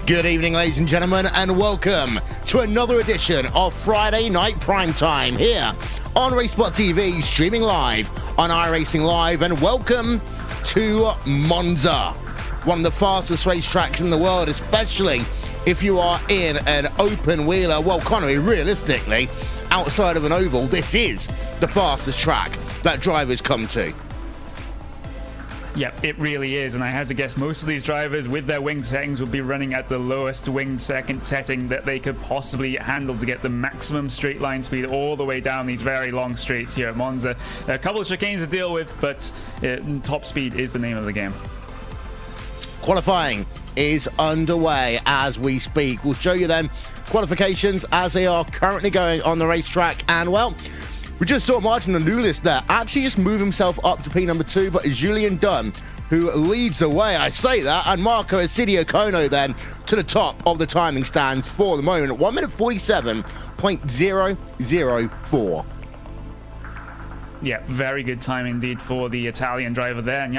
Good evening, ladies and gentlemen, and welcome to another edition of Friday Night Primetime here on RaceSpotTV, streaming live on iRacing Live, and welcome to Monza, one of the fastest racetracks in the world, especially if you are in an open wheeler. Well, Connery, realistically, outside of an oval, this is the fastest track that drivers come to. Yep, it really is, and I had to guess most of these drivers with their wing settings will be running at the lowest wing second setting that they could possibly handle to get the maximum straight line speed all the way down these very long straights here at Monza. There are a couple of chicanes to deal with, but top speed is the name of the game. Qualifying is underway as we speak. We'll show you then qualifications as they are currently going on the racetrack, and well, we just saw Martin Anulis there actually just move himself up to P number 2, but it's Julian Dunn who leads the way. I say that, and Marco Kono then to the top of the timing stands for the moment, 1 minute 47.004. Yeah, very good time indeed for the Italian driver there. And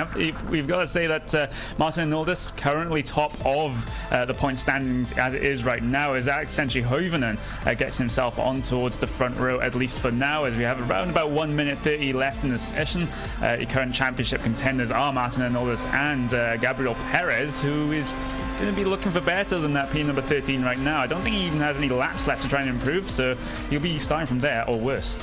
we've got to say that Martin Anulis, currently top of the point standings as it is right now, as essentially Hovinen gets himself on towards the front row, at least for now, as we have around about 1 minute 30 left in the session. The current championship contenders are Martin Anulis and Gabriel Perez, who is going to be looking for better than that P number 13 right now. I don't think he even has any laps left to try and improve, so he'll be starting from there or worse.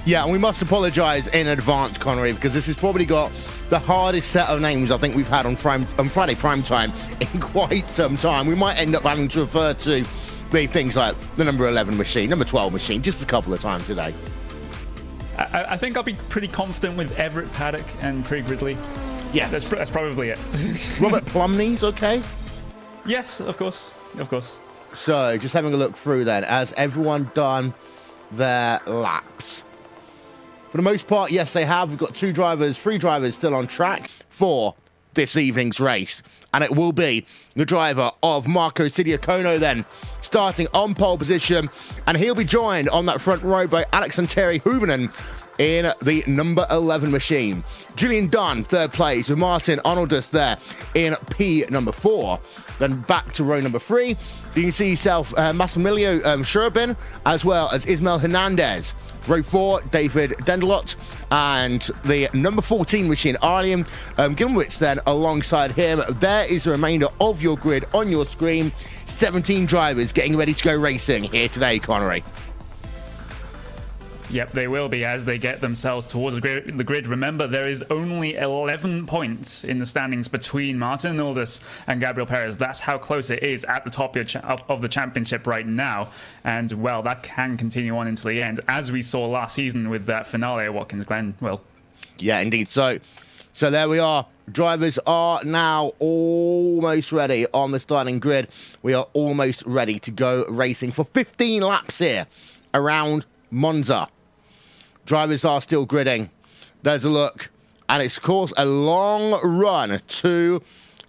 Yeah, and we must apologise in advance, Connery, because this has probably got the hardest set of names I think we've had on Friday Primetime in quite some time. We might end up having to refer to the things like the number 11 machine, number 12 machine, just a couple of times today. I think I'll be pretty confident with Everett Paddock and Craig Ridley. Yeah. That's probably it. Robert Plumney's okay? Yes, of course. Of course. So, just having a look through then, has everyone done their laps? For the most part, yes, they have. We've got three drivers still on track for this evening's race. And it will be the driver of Marco Kono then, starting on pole position. And he'll be joined on that front row by Alexander Hovinen in the number 11 machine. Julian Dunn, third place, with Martin Anulis there in P number 4. Then back to row number 3. You can see yourself Massimilio Sherbin, as well as Ismael Hernandez. Row 4, David Dendelot, and the number 14 machine, Arliam Gilmowitz, then alongside him. There is the remainder of your grid on your screen. 17 drivers getting ready to go racing here today, Connery. Yep, they will be as they get themselves towards the grid. Remember, there is only 11 points in the standings between Martin Anulis and Gabriel Perez. That's how close it is at the top of the championship right now. And, well, that can continue on into the end, as we saw last season with that finale at Watkins Glen. Well, yeah, indeed. So there we are. Drivers are now almost ready on the starting grid. We are almost ready to go racing for 15 laps here around Monza. Drivers are still gridding. There's a look. And it's, of course, a long run to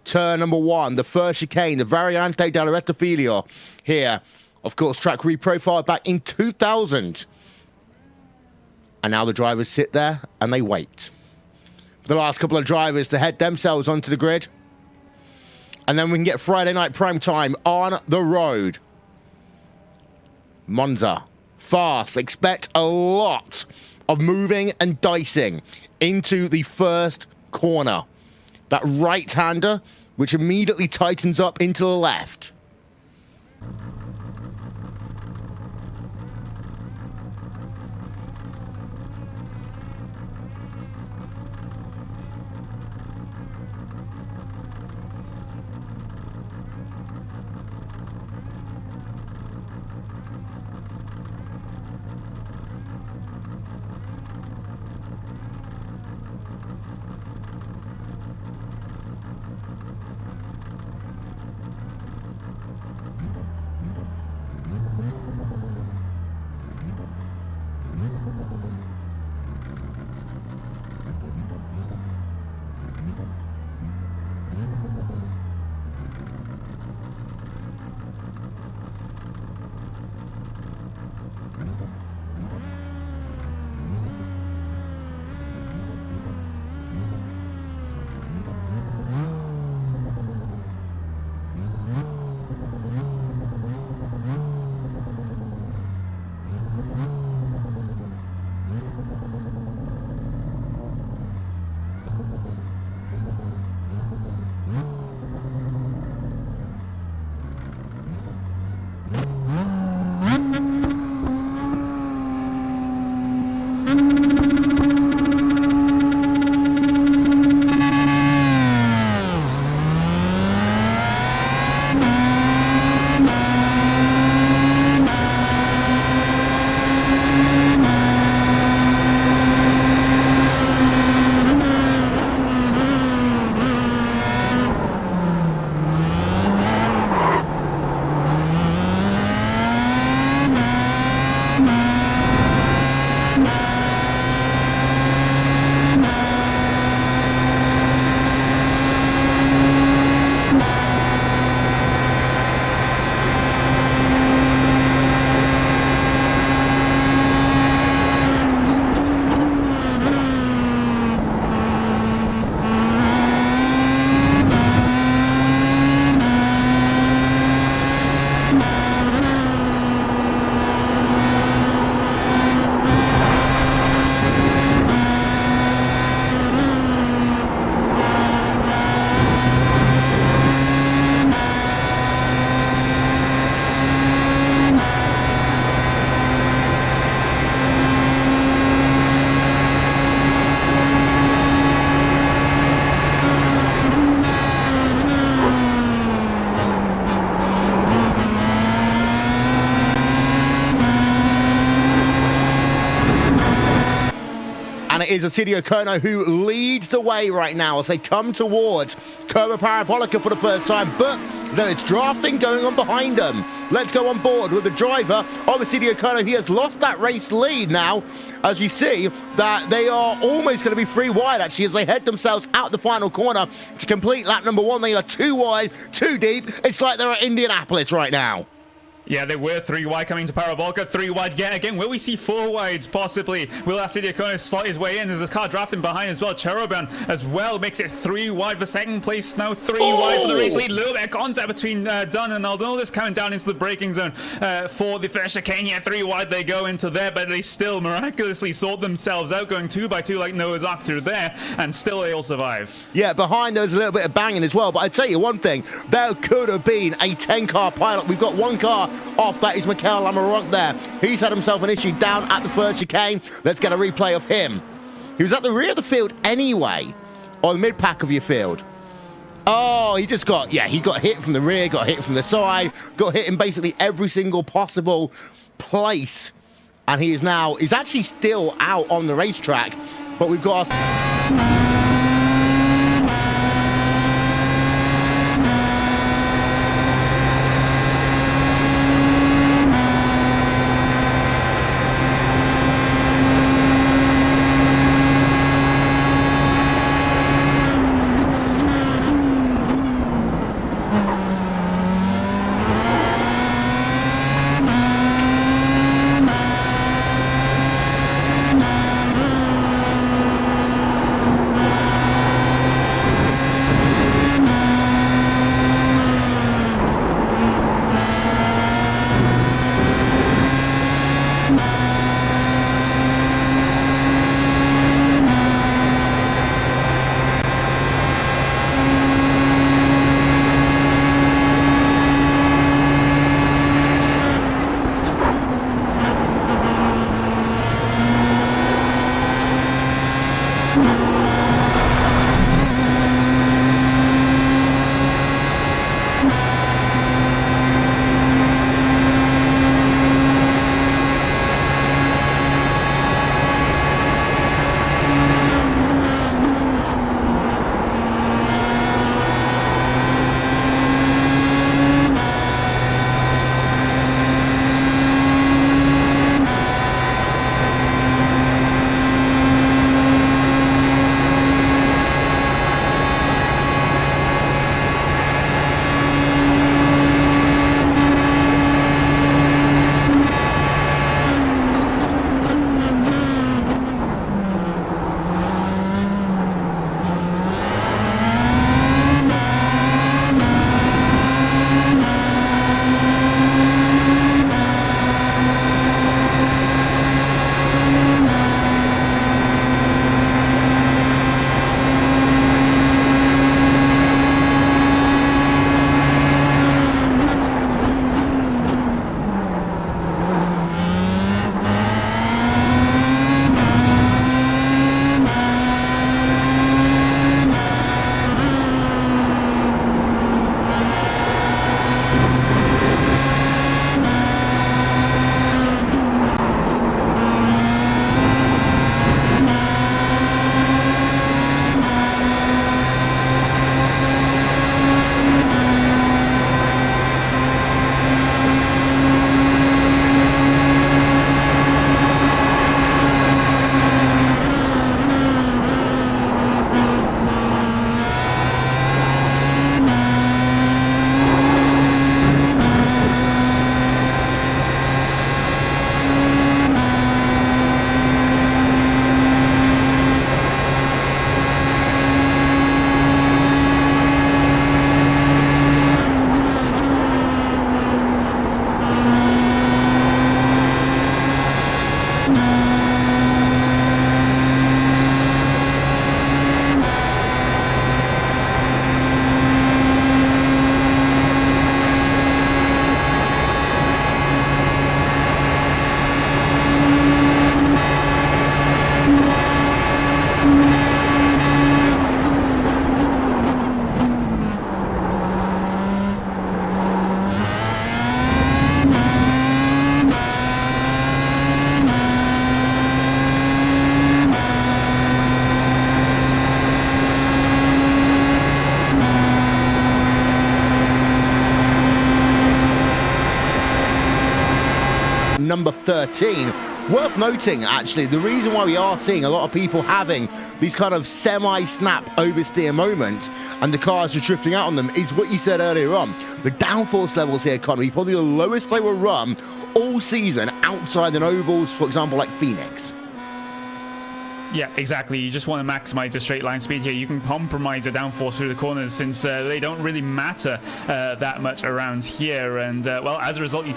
turn number 1, the first chicane, the Variante della Rettifiglio here. Of course, track reprofiled back in 2000. And now the drivers sit there and they wait for the last couple of drivers to head themselves onto the grid. And then we can get Friday Night Primetime on the road. Monza. Fast. Expect a lot of moving and dicing into the first corner. That right-hander, which immediately tightens up into the left. is Assidio Kono who leads the way right now as they come towards Curva Parabolica for the first time, but there is drafting going on behind them. Let's go on board with the driver of Assidio Kono. He has lost that race lead now, as you see that they are almost going to be 3 wide actually as they head themselves out the final corner to complete lap number 1. They are 2 wide, 2 deep. It's like they're at Indianapolis right now. Yeah, they were 3 wide coming to Parabolica, 3 wide yet again. Will we see 4 wides possibly? Will Assidio Kono slot his way in? There's a car drafting behind as well. Cheroban as well makes it 3 wide for second place. Now 3 wide for the race lead. A little bit of contact between Dunn and Aldonaldis coming down into the braking zone for the first chicane. Yeah, 3 wide they go into there, but they still miraculously sort themselves out, going 2 by 2 like Noah's Ark through there, and still they all survive. Yeah, behind there's a little bit of banging as well, but I tell you one thing, there could have been a 10-car pilot. We've got 1 car off. That is Mikel Lamarunk there. He's had himself an issue down at the third chicane. Let's get a replay of him. He was at the rear of the field anyway, or the mid-pack of your field. Oh, he just got, yeah, he got hit from the rear, got hit from the side, got hit in basically every single possible place. And he is now, he's actually still out on the racetrack, but we've got number 13. Worth noting, actually, the reason why we are seeing a lot of people having these kind of semi-snap oversteer moments and the cars are drifting out on them is what you said earlier on. The downforce levels here, Connery, probably the lowest they will run all season outside in ovals, for example, like Phoenix. Yeah, exactly. You just want to maximize the straight line speed here. You can compromise the downforce through the corners since they don't really matter that much around here. And, well, as a result, you...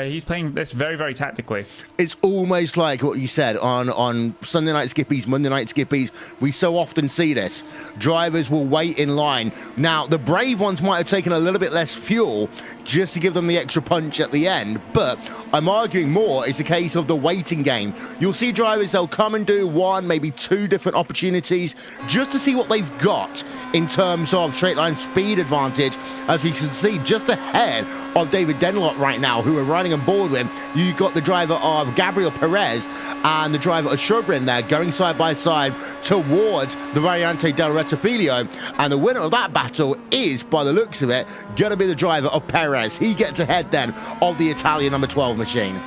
he's playing this very, very tactically. It's almost like what you said on Sunday night skippies, Monday night skippies. We so often see this. Drivers will wait in line. Now, the brave ones might have taken a little bit less fuel just to give them the extra punch at the end, but I'm arguing more it's a case of the waiting game. You'll see drivers, they'll come and do one, maybe two different opportunities just to see what they've got in terms of straight line speed advantage. As we can see, just ahead of David Denlott right now, who are riding on board with him. You've got the driver of Gabriel Perez and the driver of Chobrin there going side by side towards the Variante del Rettifilio, and the winner of that battle is, by the looks of it, going to be the driver of Perez. He gets ahead then of the Italian number 12 machine.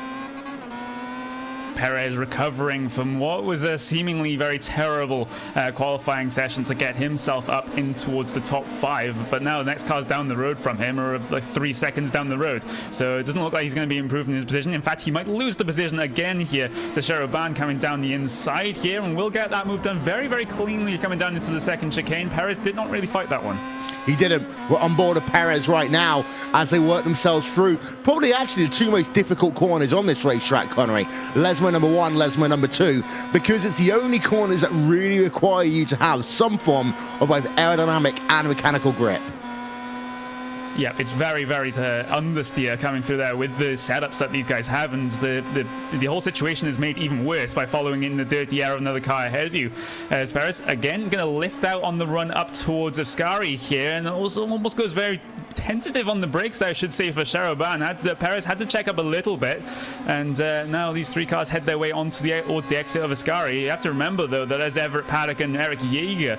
Perez recovering from what was a seemingly very terrible qualifying session to get himself up in towards the top 5, but now the next car's down the road from him, or like 3 seconds down the road, so it doesn't look like he's going to be improving his position. In fact, he might lose the position again here to Sharaban coming down the inside here, and we'll get that move done very, very cleanly coming down into the second chicane. Perez did not really fight that one. He didn't. We're on board of Perez right now as they work themselves through probably actually the two most difficult corners on this racetrack, Connery. Lesmo number 1, Lesmo number 2, because it's the only corners that really require you to have some form of both aerodynamic and mechanical grip. Yeah, it's very, very understeer coming through there with the setups that these guys have, and the whole situation is made even worse by following in the dirty air of another car ahead of you. As Perez, again, going to lift out on the run up towards Ascari here, and also almost goes very tentative on the brakes there, I should say, for Sharaban. Perez had to check up a little bit, and now these three cars head their way towards the exit of Ascari. You have to remember, though, that there's Everett Paddock and Eric Jaeger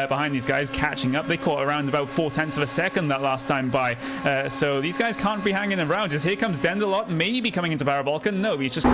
behind these guys catching up. They caught around about 0.4 of a second that last time by, so these guys can't be hanging around. Just here comes Dendelot, maybe coming into Parabolka. No, he's just...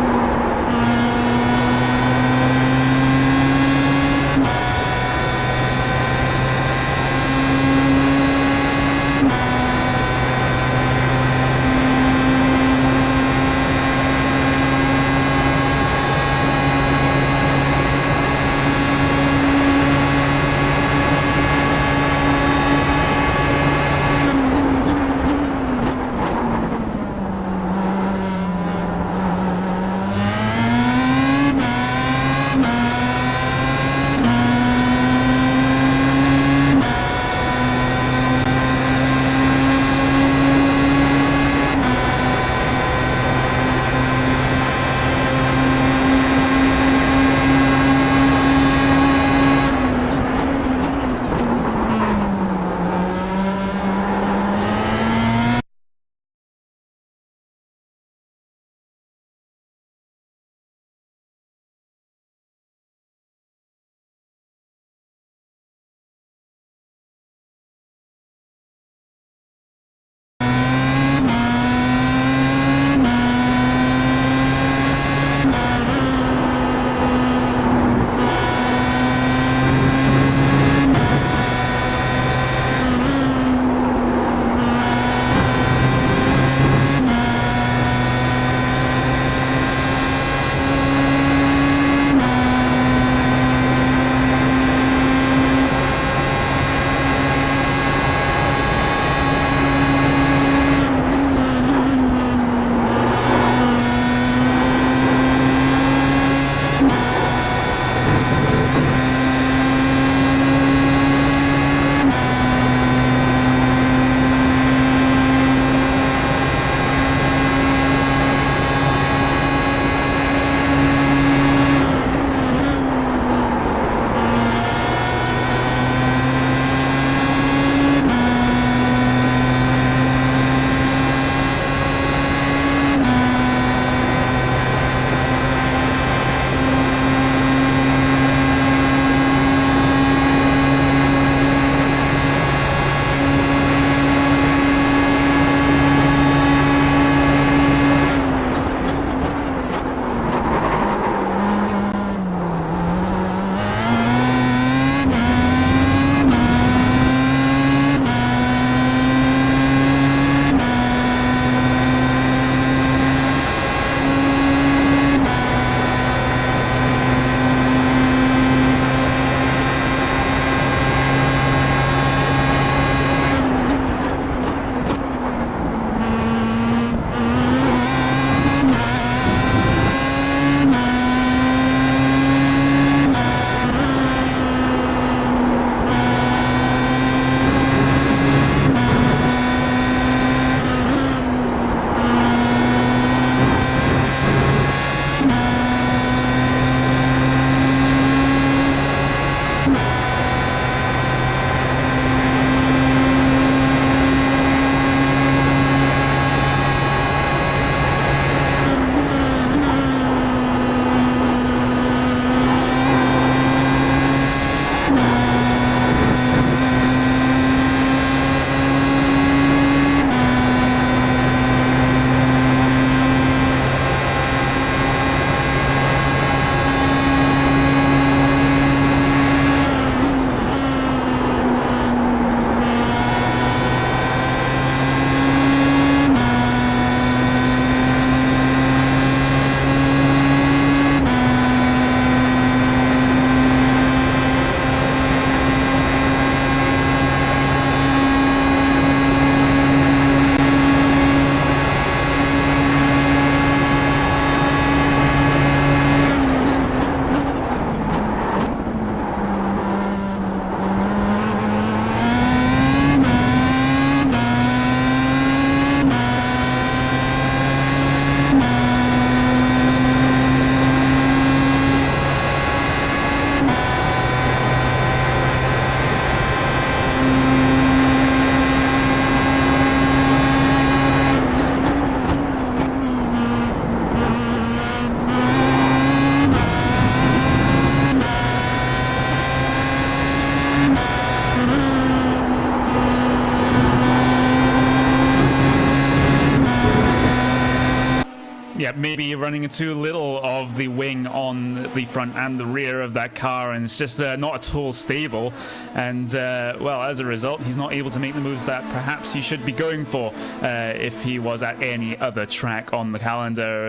yeah, maybe running too little of the wing on the front and the rear of that car, and it's just not at all stable. And well, as a result, he's not able to make the moves that perhaps he should be going for if he was at any other track on the calendar.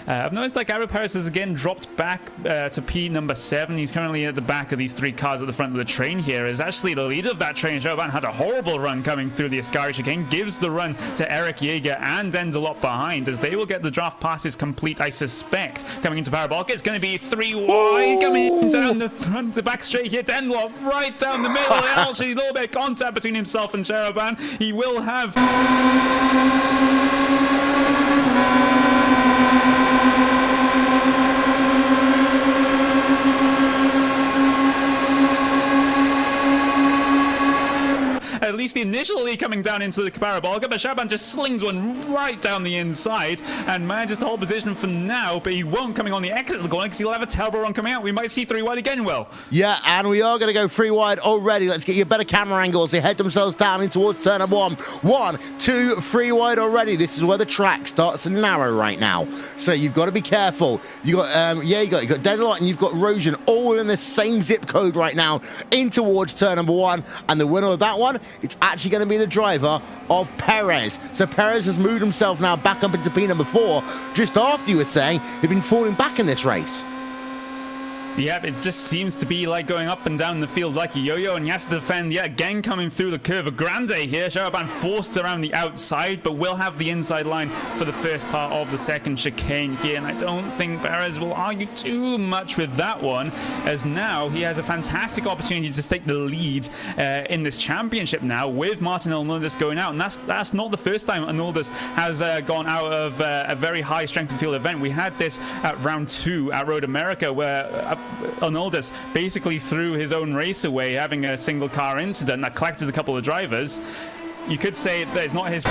I've noticed that Garrett Perez has again dropped back to P number 7. He's currently at the back of these 3 cars at the front of the train here. Is actually the leader of that train. Jovan had a horrible run coming through the Ascari chicane, gives the run to Eric Jaeger and Denzelot behind, as they will get the draft passes complete, I suspect. Coming into Parabolic, it's going to be 3 wide, coming down the front, the back straight here. Denzelot right down the middle. Actually, a little bit of contact between himself and Sheraban. He will have... at least initially coming down into the Parabolica, but Shaban just slings one right down the inside and manages to hold position for now, but he won't coming on the exit of the corner because he'll have a terrible run coming out. We might see 3 wide again, Will. Yeah, and we are going to go 3 wide already. Let's get you a better camera angle as they head themselves down in towards turn number 1. 1, 2, 3 wide already. This is where the track starts to narrow right now, so you've got to be careful. You got you got Dendelot and you've got Rojan all in the same zip code right now in towards turn number 1, and the winner of that one, it's actually going to be the driver of Perez. So Perez has moved himself now back up into P number 4, just after you were saying he'd been falling back in this race. Yep, it just seems to be like going up and down the field like a yo-yo, and he has to defend yet again coming through the curve of Grande here. Sharaban forced around the outside, but will have the inside line for the first part of the second chicane here, and I don't think Perez will argue too much with that one, as now he has a fantastic opportunity to take the lead in this championship now with Martin Arnoldas going out, and that's not the first time Arnoldas has gone out of a very high strength of field event. We had this at round 2 at Road America, where Arnoldas basically threw his own race away, having a single car incident that collected a couple of drivers. You could say that it's not his...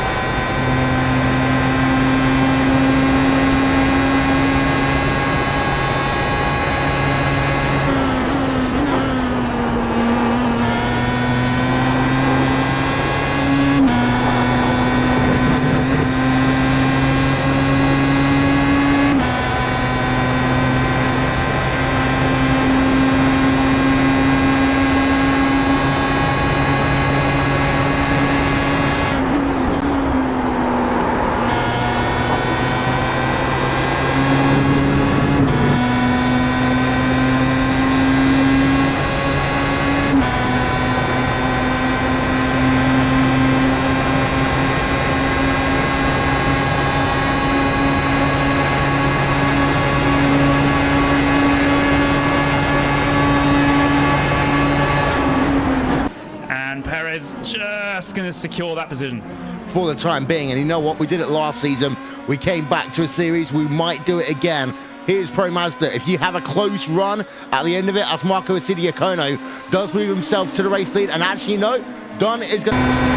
Just going to secure that position for the time being. And you know what? We did it last season. We came back to a series. We might do it again. Here's ProMazda. If you have a close run at the end of it, as Marco Asidiacono does move himself to the race lead. And actually, no, Don is going to...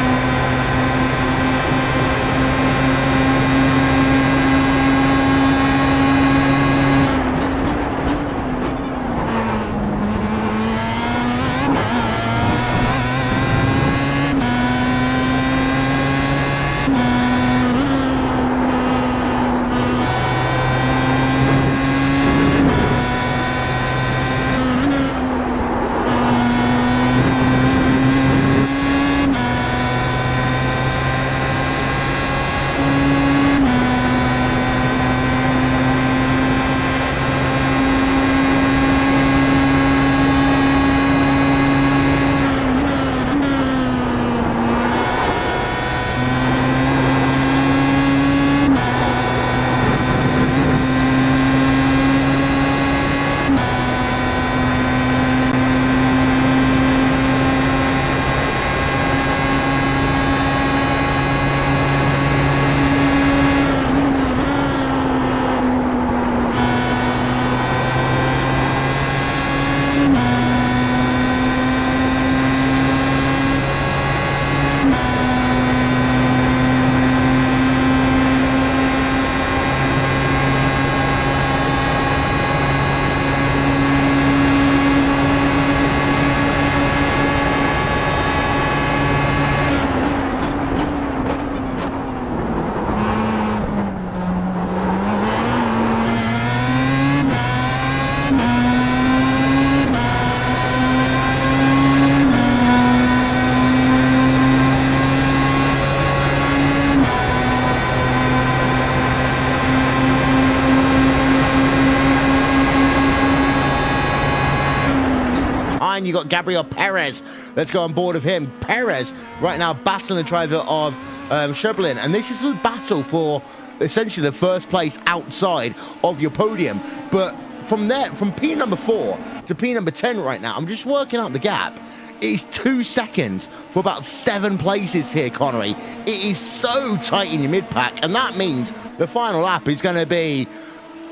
got Gabriel Perez. Let's go on board of him. Perez right now battling the driver of Schublin, and this is the battle for essentially the first place outside of your podium. But from there, from P number 4 to P number 10 right now, I'm just working out the gap. It is 2 seconds for about 7 places here, Connery. It is so tight in your mid-pack, and that means the final lap is going to be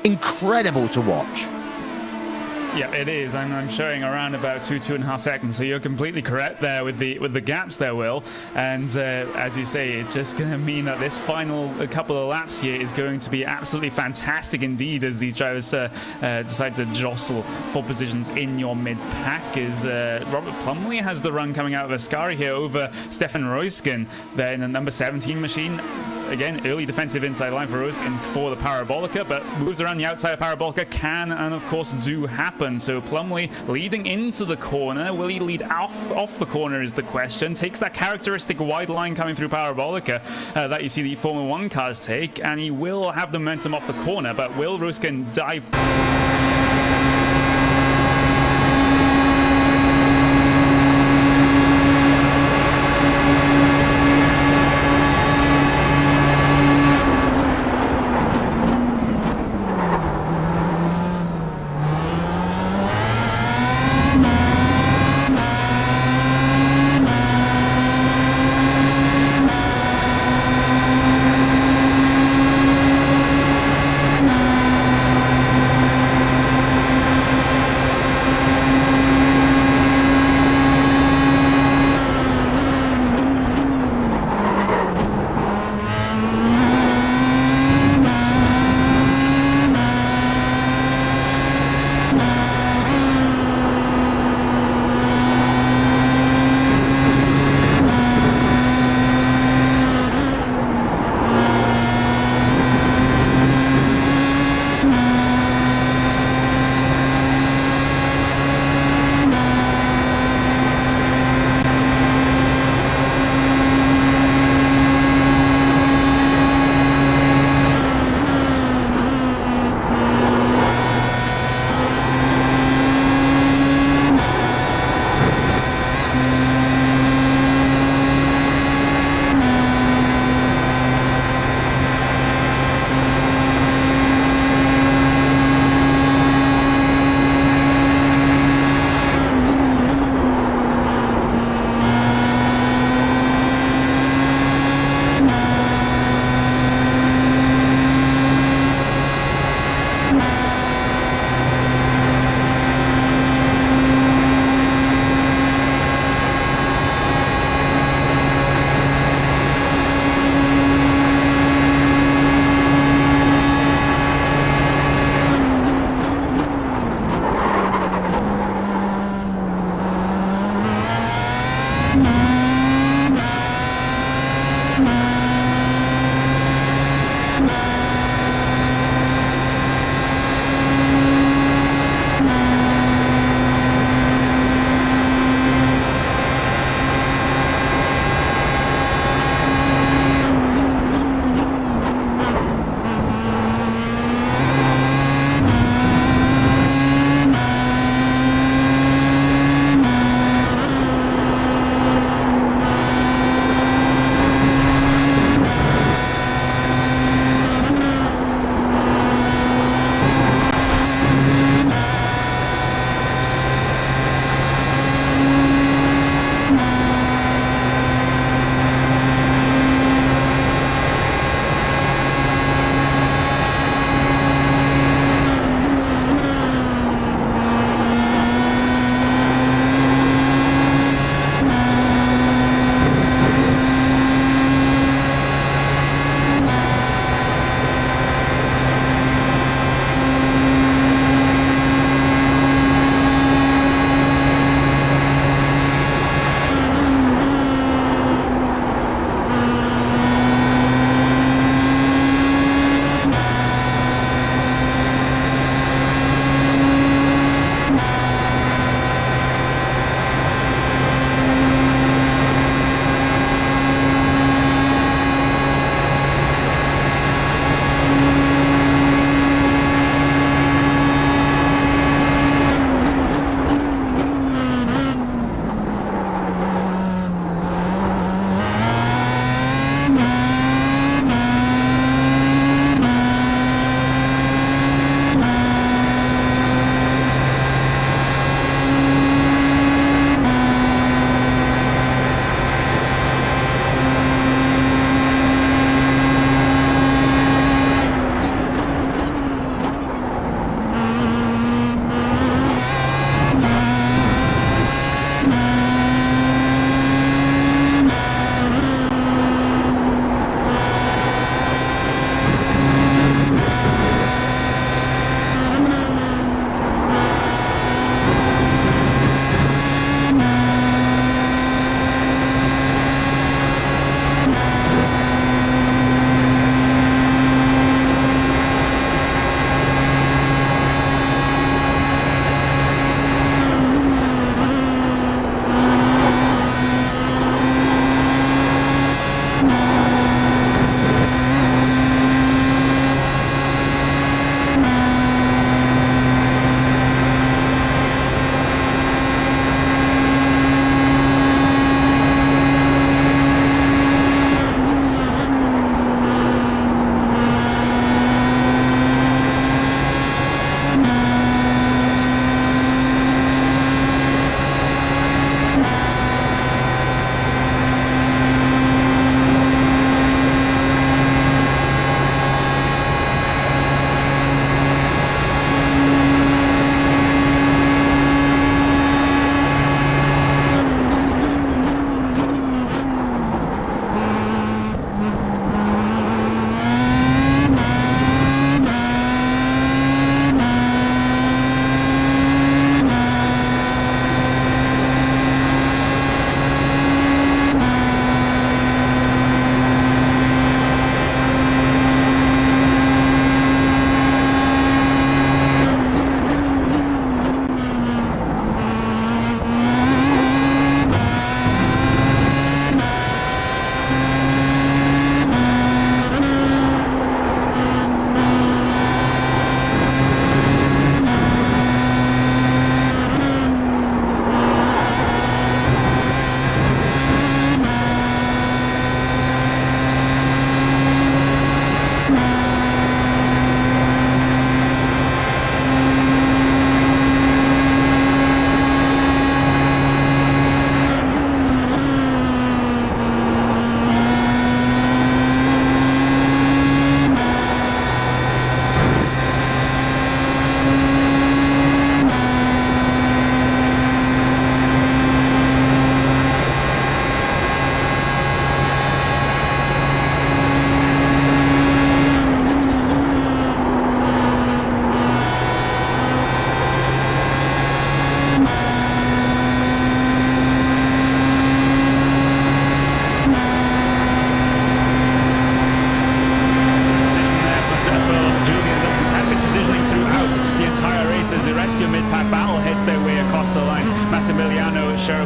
incredible to watch. Yeah, it is. I'm showing around about 2.5 seconds. So you're completely correct there with the gaps there, Will. And as you say, it's just going to mean that this final couple of laps here is going to be absolutely fantastic indeed, as these drivers decide to jostle for positions in your mid-pack. As Robert Plumley has the run coming out of Ascari here over Stefan Royskin there in the number 17 machine. Again, early defensive inside line for Royskin for the Parabolica, but moves around the outside of Parabolica can and of course do happen. So Plumley leading into the corner. Will he lead off the corner is the question. Takes that characteristic wide line coming through Parabolica that you see the Formula 1 cars take, and he will have the momentum off the corner, but will Royskin dive?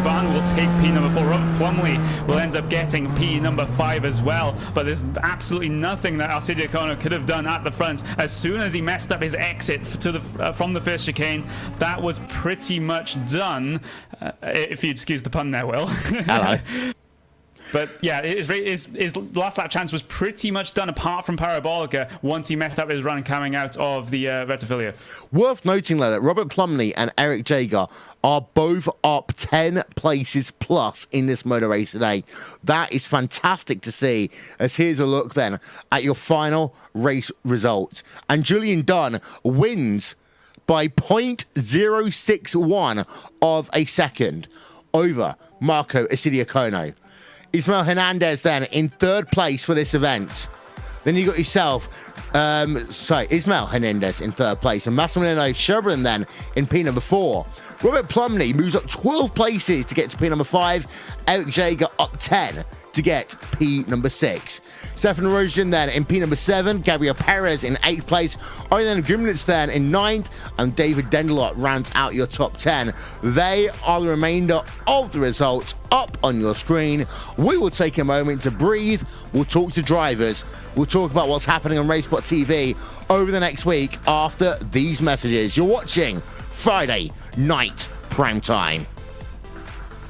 Esteban will take P number 4. Robert Plumley will end up getting P number 5 as well. But there's absolutely nothing that Alcidio Kono could have done at the front. As soon as he messed up his exit to the from the first chicane, that was pretty much done. If you excuse the pun there, Will. Hello. But yeah, his last lap chance was pretty much done, apart from Parabolica, once he messed up his run coming out of the Vertifilia. Worth noting, though, that Robert Plumley and Eric Jager are both up 10 places plus in this motor race today. That is fantastic to see, as here's a look then at your final race results. And Julian Dunn wins by 0.061 of a second over Marco Isidiakono. Ismael Hernandez then in third place for this event. Then you got yourself, Ismael Hernandez in third place, and Massimiliano Sherburne then in P number 4. Robert Plumley moves up 12 places to get to P number 5. Eric Jager up 10 to get P number 6. Stefan Rojan then in P number 7, Gabriel Perez in 8th place, Oilen Gumnitz then in 9th, and David Dendelot rounds out your top 10. They are the remainder of the results up on your screen. We will take a moment to breathe. We'll talk to drivers. We'll talk about what's happening on RaceSpotTV over the next week after these messages. You're watching Friday Night Prime Time.